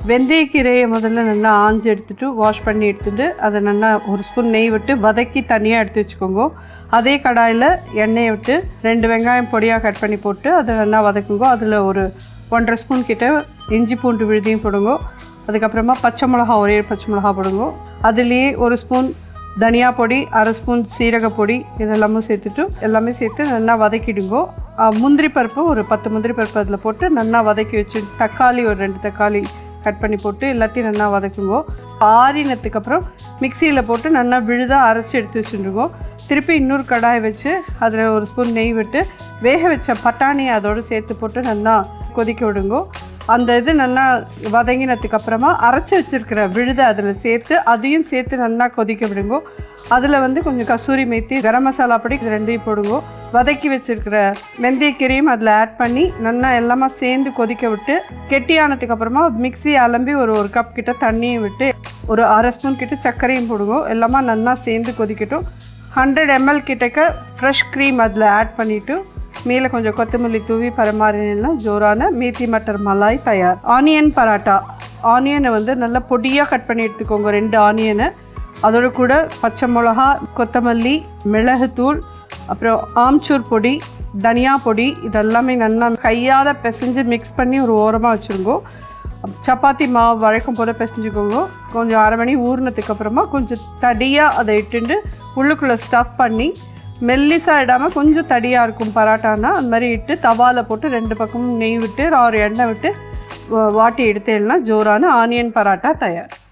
வெந்தயக்கீரையை முதல்ல நல்லா ஆஞ்சு எடுத்துட்டு வாஷ் பண்ணி எடுத்துட்டு அதை நல்லா ஒரு ஸ்பூன் நெய் விட்டு வதக்கி தனியாக எடுத்து வச்சுக்கோங்க. அதே கடாயில் எண்ணெயை விட்டு 2 வெங்காயம் பொடியாக கட் பண்ணி போட்டு அதை நல்லா வதக்குங்க. அதில் ஒரு 1.5 ஸ்பூன் கிட்ட இஞ்சி பூண்டு விழுதியும் போடுங்க. அதுக்கப்புறமா பச்சை மிளகா, ஒரே பச்சை மிளகா போடுங்க. அதுலேயே 1 ஸ்பூன் தனியா பொடி, 1/2 ஸ்பூன் சீரக பொடி, இதெல்லாமும் சேர்த்துட்டு எல்லாமே சேர்த்து நல்லா வதக்கிடுங்க. முந்திரி பருப்பு ஒரு 10 முந்திரி பருப்பு அதில் போட்டு நல்லா வதக்கி வச்சு தக்காளி ஒரு 2 தக்காளி கட் பண்ணி போட்டு எல்லாத்தையும் நல்லா வதக்குங்க. ஆறினத்துக்கப்புறம் மிக்சியில் போட்டு நல்லா விழுதாக அரைச்சி எடுத்து வச்சுருங்கோ. திருப்பி இன்னொரு கடாயை வச்சு அதில் 1 ஸ்பூன் நெய் விட்டு வேக வச்ச பட்டாணியை அதோடு சேர்த்து போட்டு நல்லா கொதிக்க விடுங்கோ. அந்த இது நல்லா வதங்கினதுக்கப்புறமா அரைச்சி வச்சுருக்கிற விழுதை அதில் சேர்த்து அதையும் சேர்த்து நல்லா கொதிக்க விடுங்கோ. அதில் கொஞ்சம் கசூரி மேத்தி, கரம் மசாலா பொடி, இது 2ஐயும் போடுங்கோ. வதக்கி வச்சுருக்கிற வெந்தயக்கீரையும் அதில் ஆட் பண்ணி நல்லா எல்லாமே சேர்ந்து கொதிக்க விட்டு கெட்டியானதுக்கப்புறமா மிக்ஸி அலம்பி ஒரு கப் கிட்ட தண்ணியும் விட்டு ஒரு 1/2 ஸ்பூன் கிட்ட சர்க்கரையும் போடுங்கோ. எல்லாமே நல்லா சேர்ந்து கொதிக்கட்டும். 100 ml கிட்டக்க ஃப்ரெஷ் க்ரீம் அதில் ஆட் பண்ணிவிட்டு மேலே கொஞ்சம் கொத்தமல்லி தூவி பரிமாறினா ஜோரான மேத்தி மட்டர் மலாய் தயார். ஆனியன் பராட்டா. ஆனியனை நல்லா பொடியாக கட் பண்ணி எடுத்துக்கோங்க. 2 ஆனியனை, அதோடு கூட பச்சை மிளகா, கொத்தமல்லி, மிளகுத்தூள், அப்புறம் ஆம்ச்சூர் பொடி, தனியா பொடி, இதெல்லாமே நல்லா கையால் பிசைஞ்சு மிக்ஸ் பண்ணி ஒரு ஓரமாக வச்சுருங்கோ. சப்பாத்தி மாவு வழக்கம் போல் பிசைஞ்சுக்கோங்க. கொஞ்சம் அரை மணி ஊறினதுக்கப்புறமா கொஞ்சம் தடியாக அதை இட்டுண்டு உள்ளுக்குள்ளே ஸ்டஃப் பண்ணி மெல்லிசாக இடாமல் கொஞ்சம் தடியாக இருக்கும் பராட்டானா அந்த மாதிரி இட்டு தவாவில் போட்டு 2 பக்கமும் நெய் விட்டு ஒரு எண்ணெய் விட்டு வாட்டி எடுத்தேன்னா ஜோரான ஆனியன் பராட்டா தயார்.